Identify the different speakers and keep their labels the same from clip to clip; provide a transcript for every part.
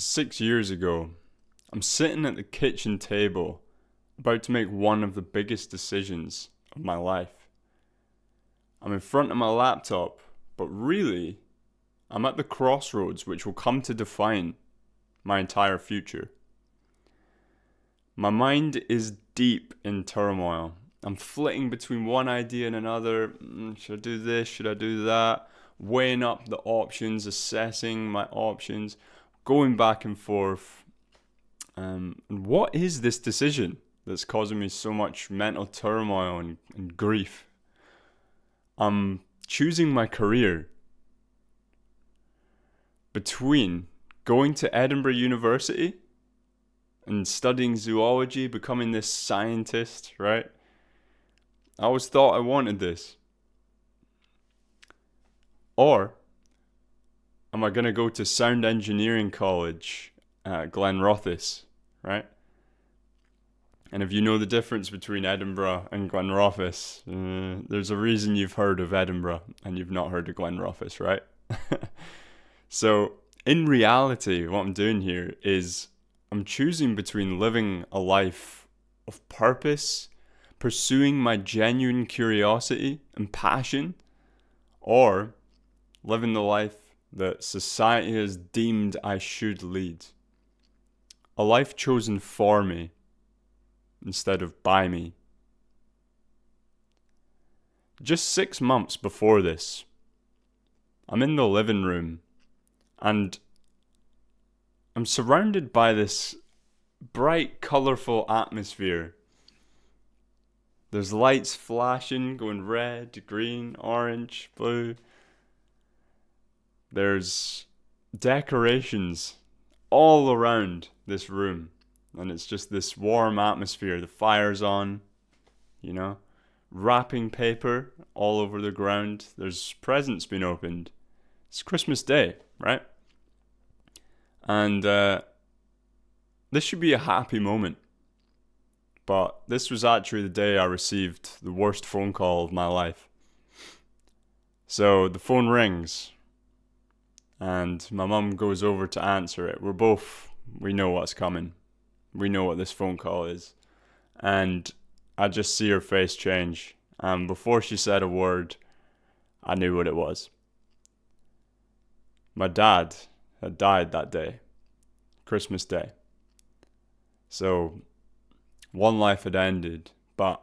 Speaker 1: 6 years ago, I'm sitting at the kitchen table about to make one of the biggest decisions of my life. I'm in front of my laptop, but really, I'm at the crossroads which will come to define my entire future. My mind is deep in turmoil. I'm flitting between one idea and another. Should I do this? Should I do that? Weighing up the options, assessing my options, going back and forth. What is this decision that's causing me so much mental turmoil and grief? I'm choosing my career between going to Edinburgh University and studying zoology, becoming this scientist, right? I always thought I wanted this. Or am I going to go to Sound Engineering College at Glenrothes, right? And if you know the difference between Edinburgh and Glenrothes, there's a reason you've heard of Edinburgh and you've not heard of Glenrothes, right? So, in reality, what I'm doing here is I'm choosing between living a life of purpose, pursuing my genuine curiosity and passion, or living the life that society has deemed I should lead. A life chosen for me instead of by me. Just 6 months before this, I'm in the living room and I'm surrounded by this bright, colourful atmosphere. There's lights flashing, going red, green, orange, blue. There's decorations all around this room. And it's just this warm atmosphere. The fire's on, wrapping paper all over the ground. There's presents being opened. It's Christmas Day, right? And this should be a happy moment. But this was actually the day I received the worst phone call of my life. So the phone rings. And my mum goes over to answer it. We know what's coming. We know what this phone call is. And I just see her face change. And before she said a word, I knew what it was. My dad had died that day, Christmas Day. So one life had ended, but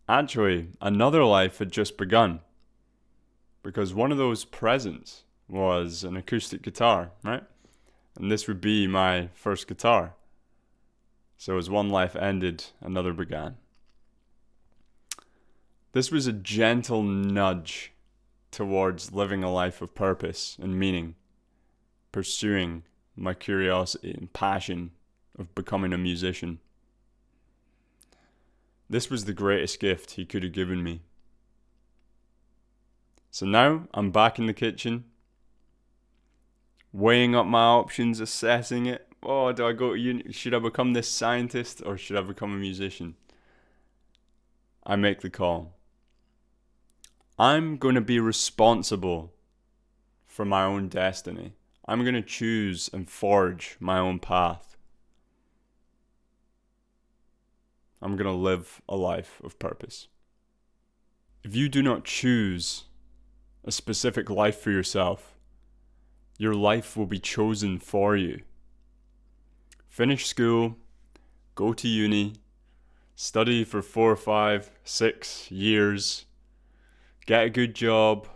Speaker 1: actually another life had just begun. Because one of those presents was an acoustic guitar, right? And this would be my first guitar. So as one life ended, another began. This was a gentle nudge towards living a life of purpose and meaning, pursuing my curiosity and passion of becoming a musician. This was the greatest gift he could have given me. So now I'm back in the kitchen, weighing up my options, assessing it. Oh, do I go to uni? Should I become this scientist or should I become a musician? I make the call. I'm going to be responsible for my own destiny. I'm going to choose and forge my own path. I'm going to live a life of purpose. If you do not choose a specific life for yourself, your life will be chosen for you. Finish school, go to uni, study for 4, 5, 6 years, get a good job,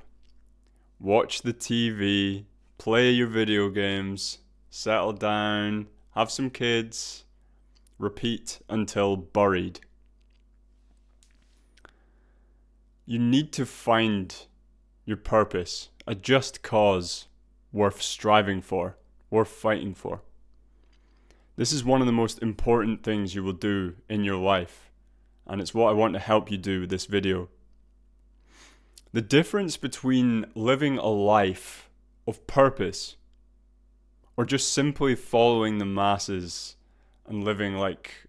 Speaker 1: watch the TV, play your video games, settle down, have some kids, repeat until buried. You need to find your purpose, a just cause worth striving for, worth fighting for. This is one of the most important things you will do in your life, and it's what I want to help you do with this video. The difference between living a life of purpose or just simply following the masses and living like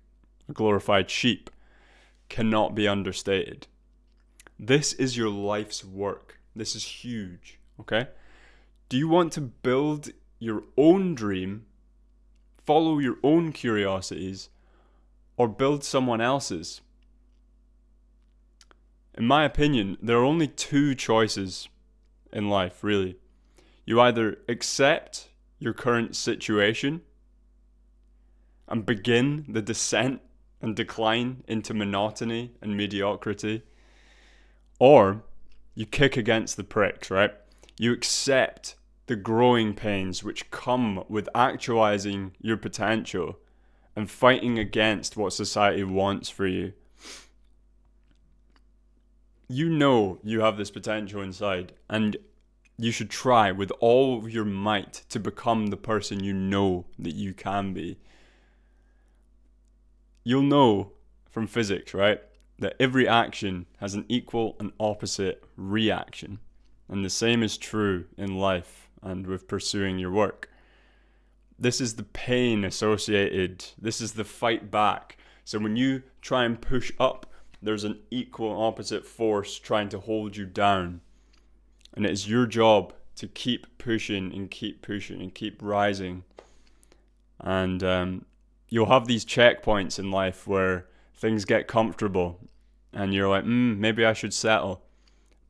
Speaker 1: a glorified sheep cannot be understated. This is your life's work. This is huge, okay? Do you want to build your own dream follow your own curiosities or build someone else's? In my opinion, there are only two choices in life, really. You either accept your current situation and begin the descent and decline into monotony and mediocrity, or you kick against the pricks, right? You accept the growing pains which come with actualizing your potential and fighting against what society wants for you. You know you have this potential inside, and you should try with all of your might to become the person you know that you can be. You'll know from physics, right, that every action has an equal and opposite reaction. And the same is true in life and with pursuing your work. This is the pain associated, this is the fight back. So when you try and push up, there's an equal and opposite force trying to hold you down. And it is your job to keep pushing and keep pushing and keep rising. And you'll have these checkpoints in life where things get comfortable and you're like, maybe I should settle.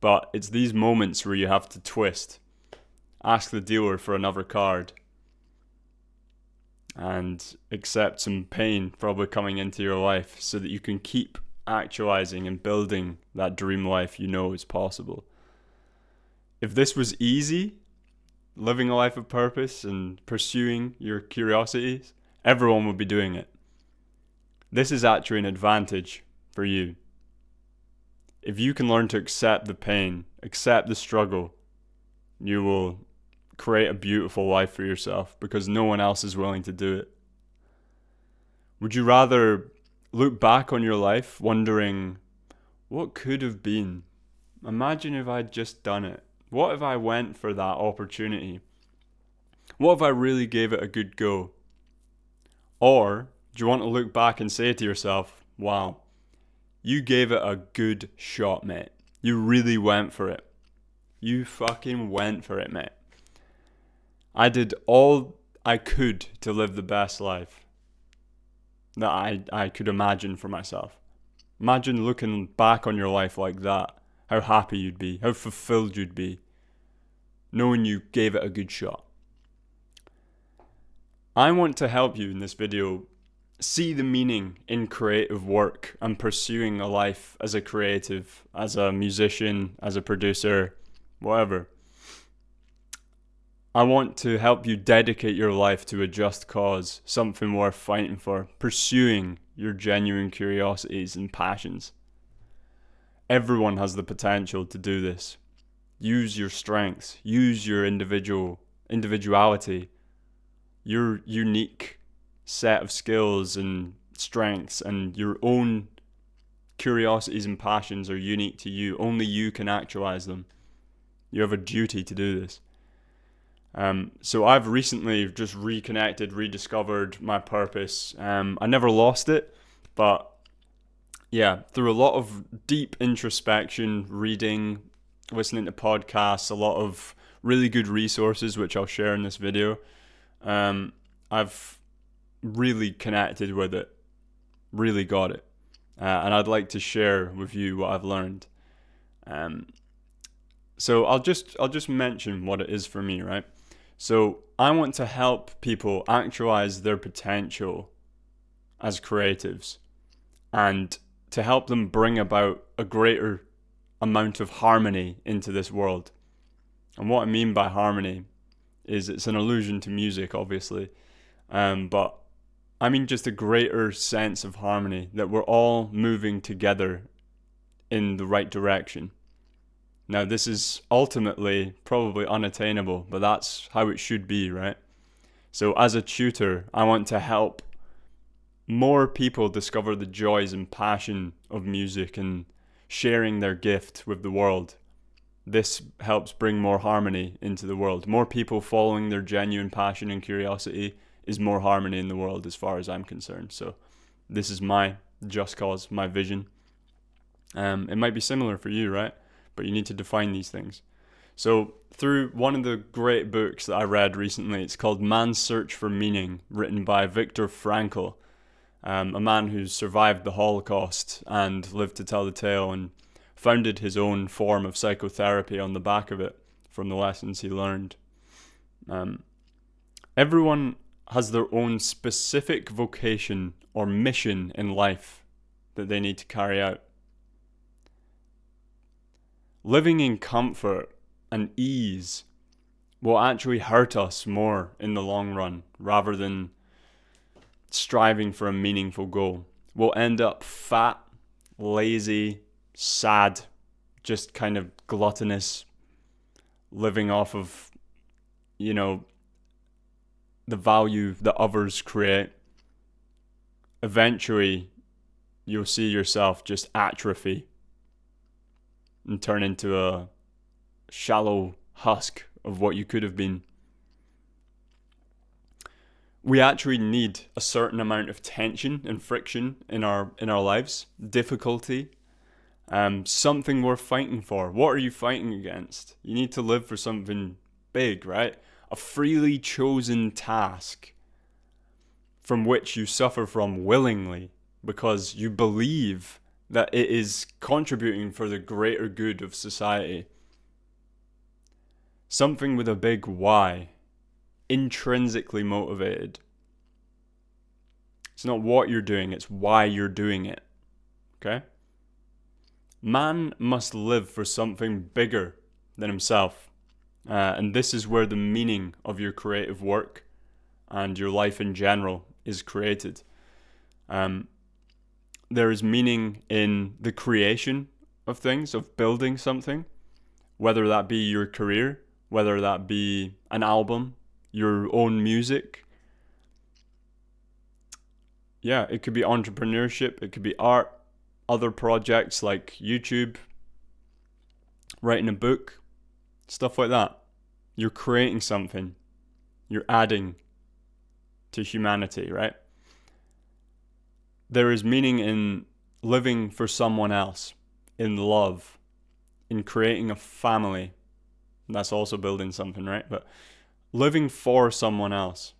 Speaker 1: But it's these moments where you have to twist, ask the dealer for another card, and accept some pain probably coming into your life so that you can keep actualizing and building that dream life you know is possible. If this was easy, living a life of purpose and pursuing your curiosities, everyone would be doing it. This is actually an advantage for you. If you can learn to accept the pain, accept the struggle, you will create a beautiful life for yourself because no one else is willing to do it. Would you rather look back on your life wondering, what could have been? Imagine if I'd just done it. What if I went for that opportunity? What if I really gave it a good go? Or do you want to look back and say to yourself, wow, you gave it a good shot, mate. You really went for it. You fucking went for it, mate. I did all I could to live the best life that I could imagine for myself. Imagine looking back on your life like that. How happy you'd be. How fulfilled you'd be. Knowing you gave it a good shot. I want to help you in this video see the meaning in creative work and pursuing a life as a creative, as a musician, as a producer, whatever. I want to help you dedicate your life to a just cause, something worth fighting for, pursuing your genuine curiosities and passions. Everyone has the potential to do this. Use your strengths, use your individuality, your unique set of skills and strengths, and your own curiosities and passions are unique to you. Only you can actualize them. You have a duty to do this. So I've recently just reconnected, rediscovered my purpose. I never lost it, but yeah, through a lot of deep introspection, reading, listening to podcasts, a lot of really good resources, which I'll share in this video, I've really connected with it, really got it. And I'd like to share with you what I've learned. So I'll just mention what it is for me, right? So I want to help people actualize their potential as creatives and to help them bring about a greater amount of harmony into this world. And what I mean by harmony is it's an allusion to music, obviously, but I mean just a greater sense of harmony, that we're all moving together in the right direction. Now, this is ultimately probably unattainable, but that's how it should be, right? So as a tutor, I want to help more people discover the joys and passion of music and sharing their gift with the world. This helps bring more harmony into the world. More people following their genuine passion and curiosity is more harmony in the world as far as I'm concerned. So this is my just cause, my vision. It might be similar for you, right? But you need to define these things. So through one of the great books that I read recently, it's called Man's Search for Meaning, written by Viktor Frankl, a man who survived the Holocaust and lived to tell the tale and founded his own form of psychotherapy on the back of it from the lessons he learned. Everyone has their own specific vocation or mission in life that they need to carry out. Living in comfort and ease will actually hurt us more in the long run rather than striving for a meaningful goal. We'll end up fat, lazy, sad, just kind of gluttonous, living off of, the value that others create. Eventually, you'll see yourself just atrophy and turn into a shallow husk of what you could have been. We actually need a certain amount of tension and friction in our lives, difficulty, something we're fighting for. What are you fighting against? You need to live for something big, right? A freely chosen task from which you suffer from willingly because you believe that it is contributing for the greater good of society. Something with a big why, intrinsically motivated. It's not what you're doing, it's why you're doing it. Okay? Man must live for something bigger than himself. And this is where the meaning of your creative work and your life in general is created. There is meaning in the creation of things, of building something, whether that be your career, whether that be an album, your own music. Yeah, it could be entrepreneurship, it could be art, other projects like YouTube, writing a book, stuff like that. You're creating something. You're adding to humanity, right? There is meaning in living for someone else, in love, in creating a family. That's also building something, right? But living for someone else,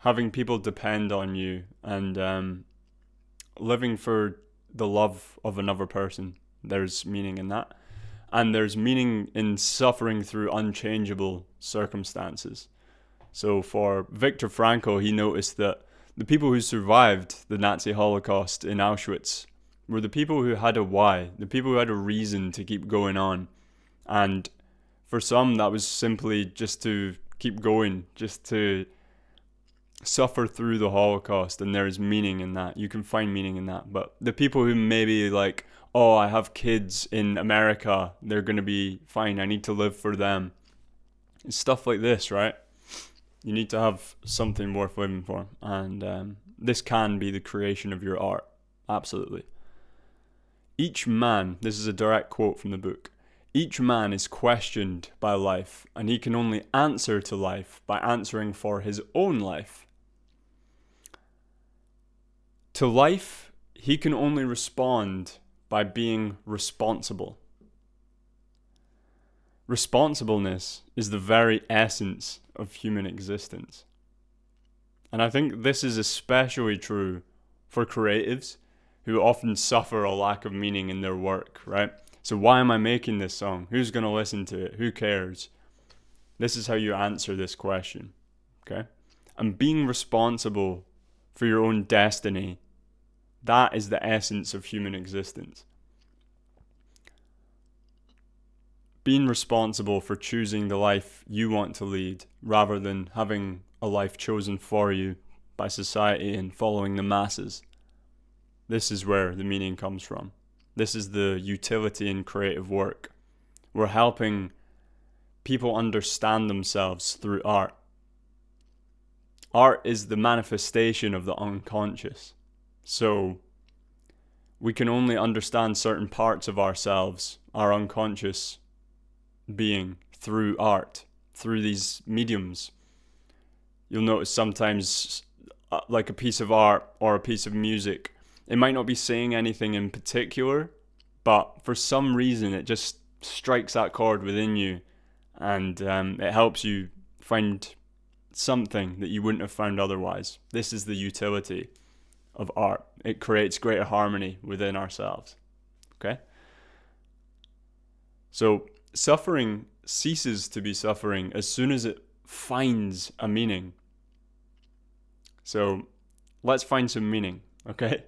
Speaker 1: having people depend on you, and living for the love of another person. There's meaning in that. And there's meaning in suffering through unchangeable circumstances. So for Viktor Frankl, he noticed that the people who survived the Nazi Holocaust in Auschwitz were the people who had a why, the people who had a reason to keep going on. And for some, that was simply just to keep going, just to suffer through the Holocaust, and there's meaning in that. You can find meaning in that. But the people who maybe like, oh, I have kids in America, they're going to be fine, I need to live for them. It's stuff like this, right? You need to have something worth living for. And this can be the creation of your art. Absolutely. Each man, this is a direct quote from the book, each man is questioned by life, and he can only answer to life by answering for his own life. To life, he can only respond by being responsible. Responsibleness is the very essence of human existence. And I think this is especially true for creatives who often suffer a lack of meaning in their work, right? So why am I making this song? Who's going to listen to it? Who cares? This is how you answer this question, okay? And being responsible for your own destiny, that is the essence of human existence. Being responsible for choosing the life you want to lead rather than having a life chosen for you by society and following the masses. This is where the meaning comes from. This is the utility in creative work. We're helping people understand themselves through art. Art is the manifestation of the unconscious. So we can only understand certain parts of ourselves, our unconscious being, through art, through these mediums. You'll notice sometimes like a piece of art or a piece of music, it might not be saying anything in particular, but for some reason it just strikes that chord within you, and it helps you find something that you wouldn't have found otherwise. This is the utility of art. It creates greater harmony within ourselves. Okay? So suffering ceases to be suffering as soon as it finds a meaning. So let's find some meaning, okay?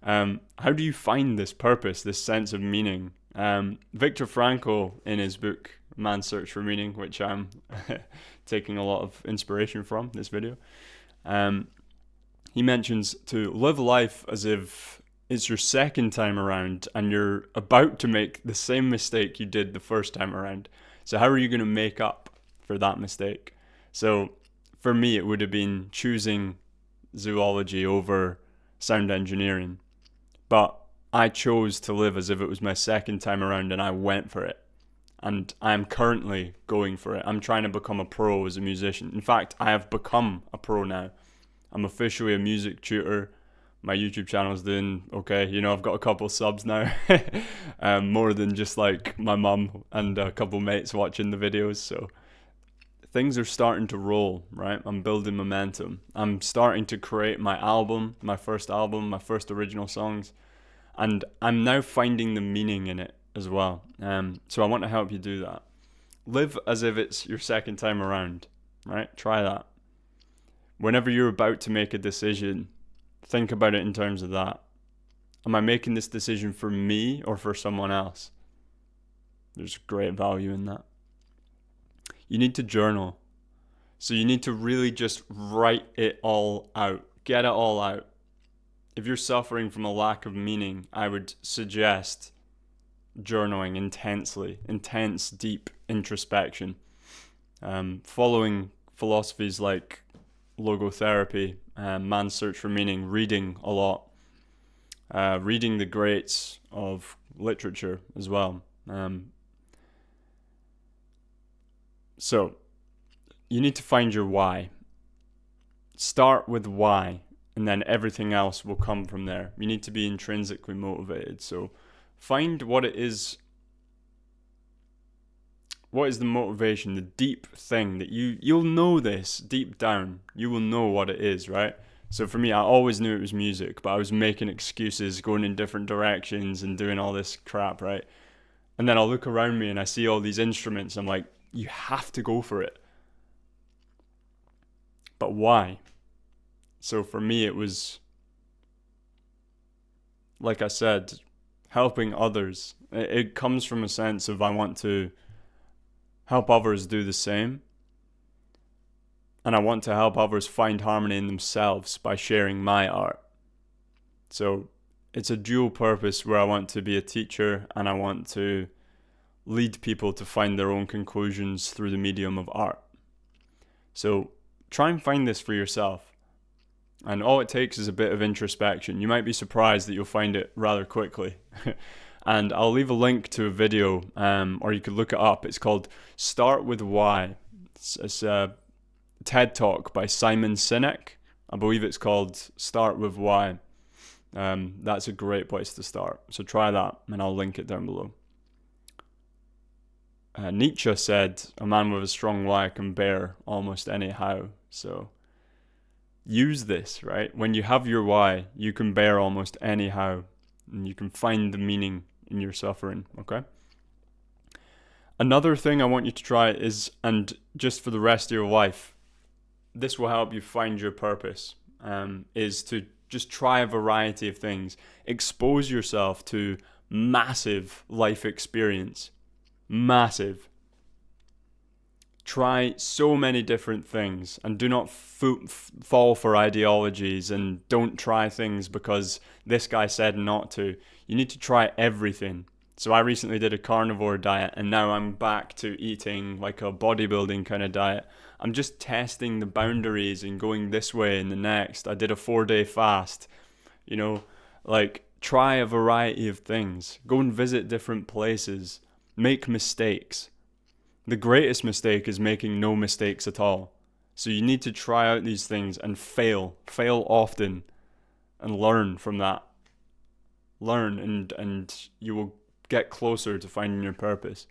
Speaker 1: How do you find this purpose, this sense of meaning? Viktor Frankl, in his book Man's Search for Meaning, which I'm taking a lot of inspiration from this video, he mentions to live life as if it's your second time around and you're about to make the same mistake you did the first time around. So how are you going to make up for that mistake? So for me, it would have been choosing zoology over sound engineering. But I chose to live as if it was my second time around, and I went for it. And I'm currently going for it. I'm trying to become a pro as a musician. In fact, I have become a pro now. I'm officially a music tutor. My YouTube channel is doing okay. You know, I've got a couple subs now. More than just like my mum and a couple mates watching the videos. So things are starting to roll, right? I'm building momentum. I'm starting to create my album, my first original songs. And I'm now finding the meaning in it as well. So I want to help you do that. Live as if it's your second time around, right? Try that. Whenever you're about to make a decision, think about it in terms of that. Am I making this decision for me or for someone else? There's great value in that. You need to journal. So you need to really just write it all out. Get it all out. If you're suffering from a lack of meaning, I would suggest journaling intensely, intense, deep introspection. Following philosophies like logotherapy, Man's Search for Meaning, reading a lot, reading the greats of literature as well. So you need to find your why. Start with why, and then everything else will come from there. You need to be intrinsically motivated. So find what it is. What is the motivation, the deep thing that you'll know this deep down. You will know what it is, right? So for me, I always knew it was music, but I was making excuses, going in different directions and doing all this crap, right? And then I'll look around me and I see all these instruments. I'm like, you have to go for it. But why? So for me, it was, like I said, helping others. It comes from a sense of I want to help others do the same. And I want to help others find harmony in themselves by sharing my art. So it's a dual purpose where I want to be a teacher and I want to lead people to find their own conclusions through the medium of art. So try and find this for yourself. And all it takes is a bit of introspection. You might be surprised that you'll find it rather quickly. And I'll leave a link to a video, or you could look it up. It's called Start With Why. It's a TED Talk by Simon Sinek. I believe it's called Start With Why. That's a great place to start. So try that, and I'll link it down below. Nietzsche said, a man with a strong why can bear almost any how. So use this, right? When you have your why, you can bear almost any how, and you can find the meaning in your suffering, okay? Another thing I want you to try is, and just for the rest of your life, this will help you find your purpose, is to just try a variety of things. Expose yourself to massive life experience. Massive. Try so many different things and do not fall for ideologies, and don't try things because this guy said not to. You need to try everything. So I recently did a carnivore diet and now I'm back to eating like a bodybuilding kind of diet. I'm just testing the boundaries and going this way and the next. I did a 4-day fast. You know, like try a variety of things. Go and visit different places. Make mistakes. The greatest mistake is making no mistakes at all. So you need to try out these things and fail often, and learn from that. Learn, and you will get closer to finding your purpose.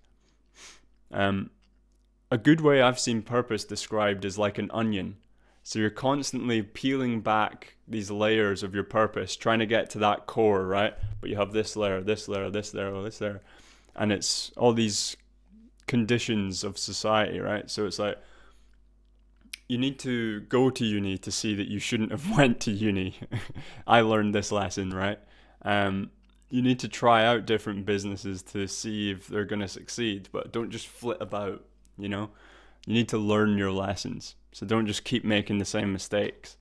Speaker 1: A good way I've seen purpose described is like an onion. So you're constantly peeling back these layers of your purpose, trying to get to that core, right? But you have this layer, this layer, this layer, this layer. And it's all these conditions of society, right? So it's like, you need to go to uni to see that you shouldn't have went to uni. I learned this lesson, right? You need to try out different businesses to see if they're going to succeed, but don't just flit about, you know? You need to learn your lessons. So don't just keep making the same mistakes.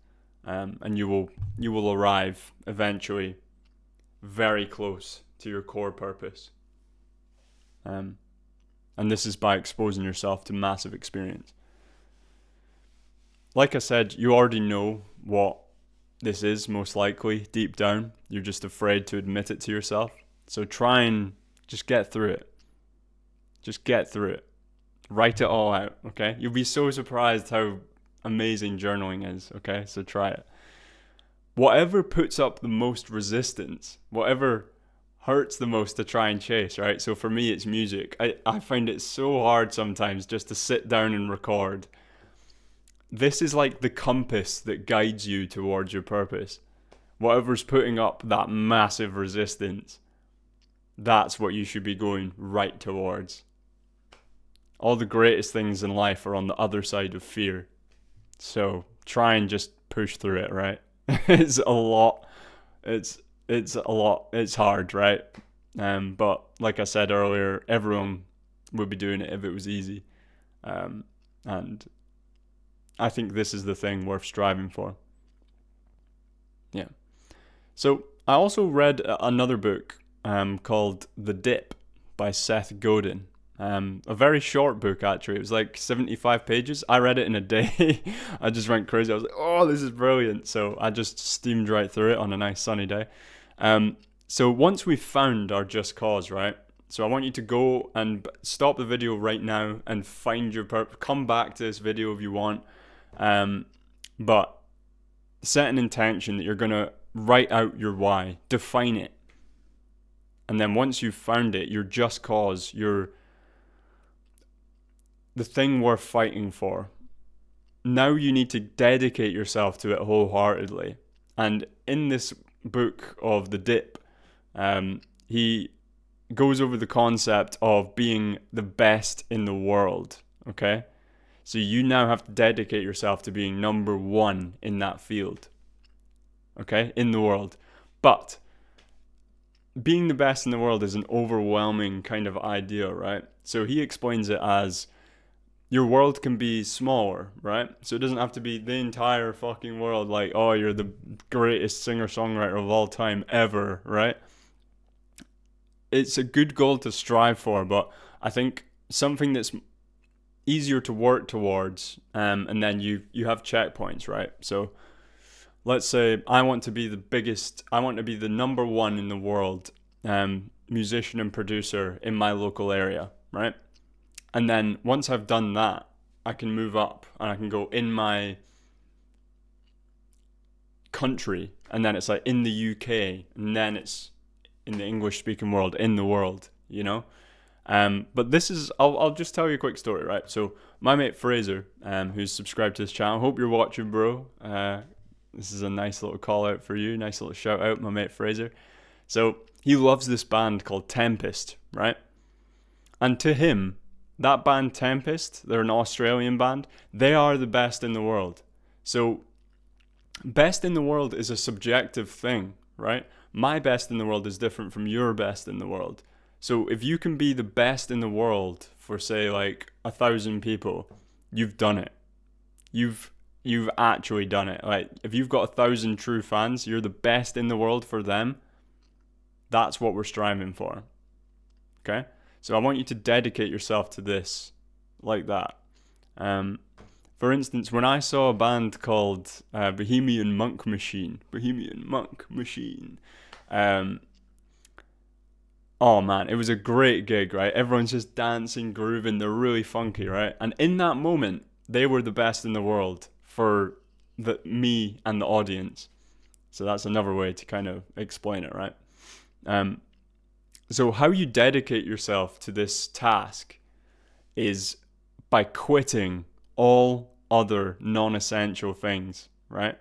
Speaker 1: And you will arrive eventually very close to your core purpose. And this is by exposing yourself to massive experience. Like I said, you already know what this is, most likely, deep down. You're just afraid to admit it to yourself. So try and just get through it. Just get through it. Write it all out, okay? You'll be so surprised how amazing journaling is, okay? So try it. Whatever puts up the most resistance, whatever hurts the most to try and chase, right? So for me, it's music. I find it so hard sometimes just to sit down and record. This is like the compass that guides you towards your purpose. Whatever's putting up that massive resistance, that's what you should be going right towards. All the greatest things in life are on the other side of fear. So try and just push through it, right? It's a lot. It's a lot. It's hard, right? But like I said earlier, everyone would be doing it if it was easy. And I think this is the thing worth striving for. Yeah. So I also read another book called The Dip by Seth Godin. A very short book, actually. It was like 75 pages. I read it in a day. I just went crazy. I was like, oh, this is brilliant. So I just steamed right through it on a nice sunny day. So once we've found our just cause, right? So I want you to go and stop the video right now and find your purpose. Come back to this video if you want. But set an intention that you're going to write out your why. Define it. And then once you've found it, your just cause, the thing worth fighting for. Now you need to dedicate yourself to it wholeheartedly. And in this book of The Dip, he goes over the concept of being the best in the world, okay? So you now have to dedicate yourself to being number one in that field, okay? In the world. But being the best in the world is an overwhelming kind of idea, right? So he explains it as your world can be smaller, right? So it doesn't have to be the entire fucking world, like, oh, you're the greatest singer-songwriter of all time ever, right? It's a good goal to strive for, but I think something that's easier to work towards, and then you have checkpoints, right? So let's say I want to be the number one in the world musician and producer in my local area, right? And then once I've done that, I can move up and I can go in my country, and then it's like in the UK, and then it's in the English speaking world, in the world, you know? But this is, I'll just tell you a quick story, right? So my mate Fraser, who's subscribed to this channel, hope you're watching, bro. This is a nice little call out for you, nice little shout out, my mate Fraser. So he loves this band called Tempest, right? And to him, that band Tempest, they're an Australian band, they are the best in the world. So best in the world is a subjective thing, right? My best in the world is different from your best in the world. So if you can be the best in the world for, say, like 1,000 people, you've done it. You've actually done it. Like, if you've got 1,000 true fans, you're the best in the world for them. That's what we're striving for. Okay? So I want you to dedicate yourself to this like that. For instance, when I saw a band called Bohemian Monk Machine, oh man, it was a great gig, right? Everyone's just dancing, grooving, they're really funky, right? And in that moment, they were the best in the world for me and the audience. So that's another way to kind of explain it, right? So how you dedicate yourself to this task is by quitting all other non-essential things, right?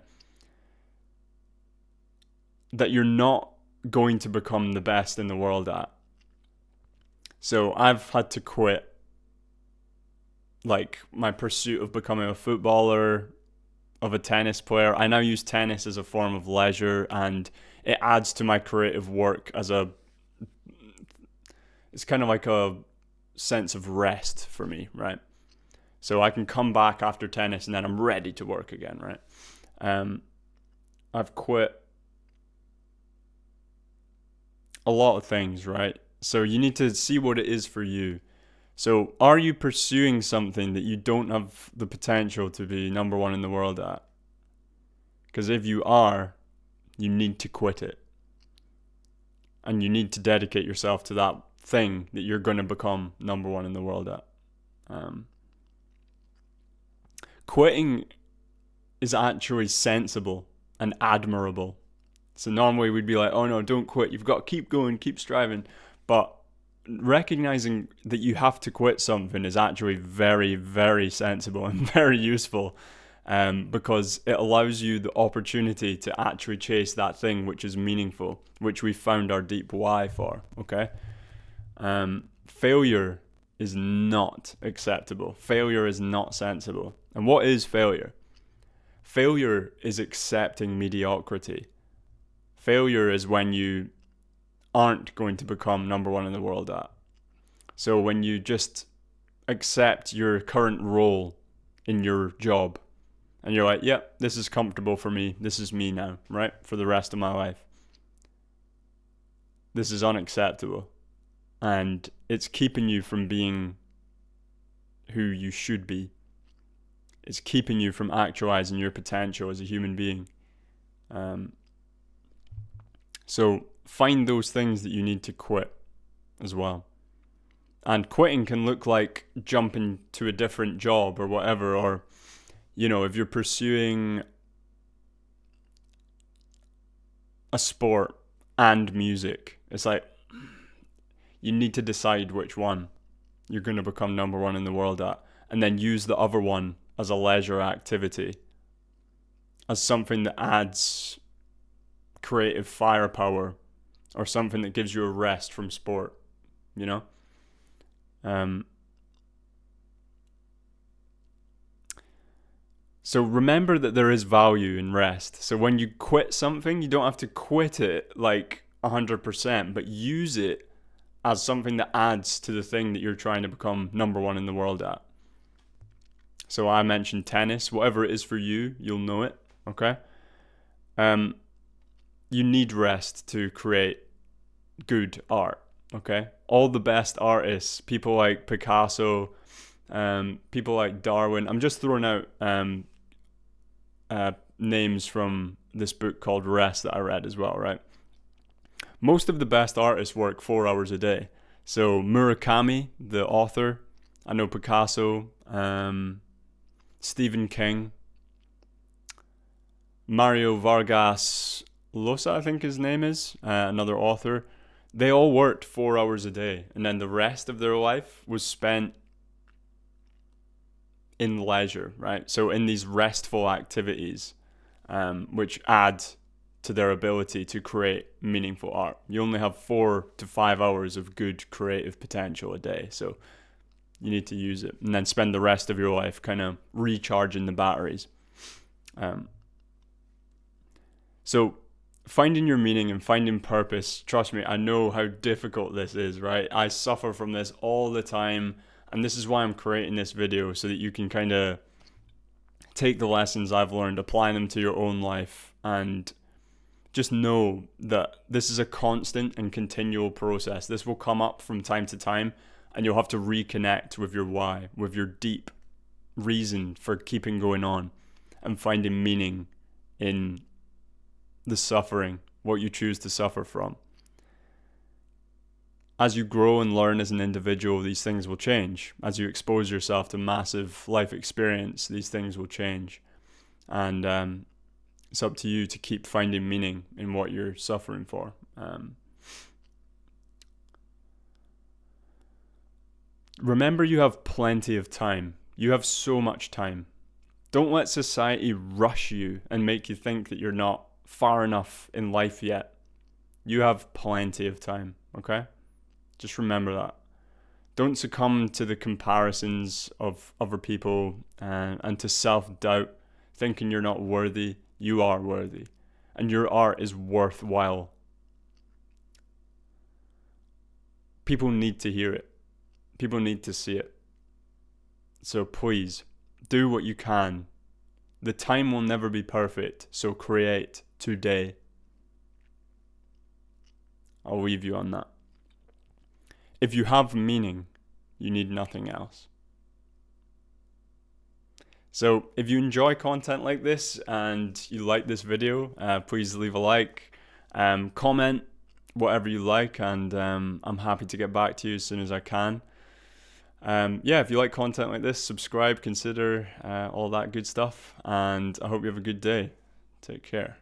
Speaker 1: That you're not going to become the best in the world at. So I've had to quit like my pursuit of becoming a footballer, of a tennis player. I now use tennis as a form of leisure, and it adds to my creative work it's kind of like a sense of rest for me, right? So I can come back after tennis and then I'm ready to work again, right? I've quit a lot of things, right? So you need to see what it is for you. So are you pursuing something that you don't have the potential to be number one in the world at? Because if you are, you need to quit it. And you need to dedicate yourself to that thing that you're going to become number one in the world at. Quitting is actually sensible and admirable. So normally we'd be like, oh no, don't quit. You've got to keep going, keep striving. But recognizing that you have to quit something is actually very, very sensible and very useful, because it allows you the opportunity to actually chase that thing which is meaningful, which we found our deep why for, okay? Failure is not acceptable. Failure is not sensible. And what is failure? Failure is accepting mediocrity. Failure is when you aren't going to become number one in the world at. So when you just accept your current role in your job and you're like, yep, this is comfortable for me. This is me now, right? For the rest of my life. This is unacceptable. And it's keeping you from being who you should be. It's keeping you from actualizing your potential as a human being. So find those things that you need to quit as well. And quitting can look like jumping to a different job or whatever, or, you know, if you're pursuing a sport and music, it's like you need to decide which one you're going to become number one in the world at, and then use the other one as a leisure activity, as something that adds creative firepower or something that gives you a rest from sport, you know? So remember that there is value in rest. So when you quit something, you don't have to quit it like 100%, but use it as something that adds to the thing that you're trying to become number one in the world at. So I mentioned tennis. Whatever it is for you, you'll know it, okay? You need rest to create good art, okay? All the best artists, people like Picasso, people like Darwin. I'm just throwing out names from this book called Rest that I read as well, right? Most of the best artists work 4 hours a day. So Murakami, the author, I know Picasso, Stephen King, Mario Vargas Llosa, I think his name is, another author. They all worked 4 hours a day, and then the rest of their life was spent in leisure, right? So in these restful activities, which add to their ability to create meaningful art. You only have 4 to 5 hours of good creative potential a day, so you need to use it, and then spend the rest of your life kind of recharging the batteries. So finding your meaning and finding purpose, trust me, I know how difficult this is, right? I suffer from this all the time, and this is why I'm creating this video, so that you can kind of take the lessons I've learned, apply them to your own life, and just know that this is a constant and continual process. This will come up from time to time, and you'll have to reconnect with your why, with your deep reason for keeping going on and finding meaning in the suffering, what you choose to suffer from. As you grow and learn as an individual, these things will change. As you expose yourself to massive life experience, these things will change. And it's up to you to keep finding meaning in what you're suffering for. Remember, you have plenty of time. You have so much time. Don't let society rush you and make you think that you're not far enough in life yet. You have plenty of time, okay? Just remember that. Don't succumb to the comparisons of other people and to self-doubt, thinking you're not worthy. You are worthy. And your art is worthwhile. People need to hear it. People need to see it. So please, do what you can. The time will never be perfect, so create today. I'll leave you on that. If you have meaning, you need nothing else. So if you enjoy content like this and you like this video, please leave a like, comment, whatever you like, and I'm happy to get back to you as soon as I can. If you like content like this, subscribe, consider all that good stuff, and I hope you have a good day. Take care.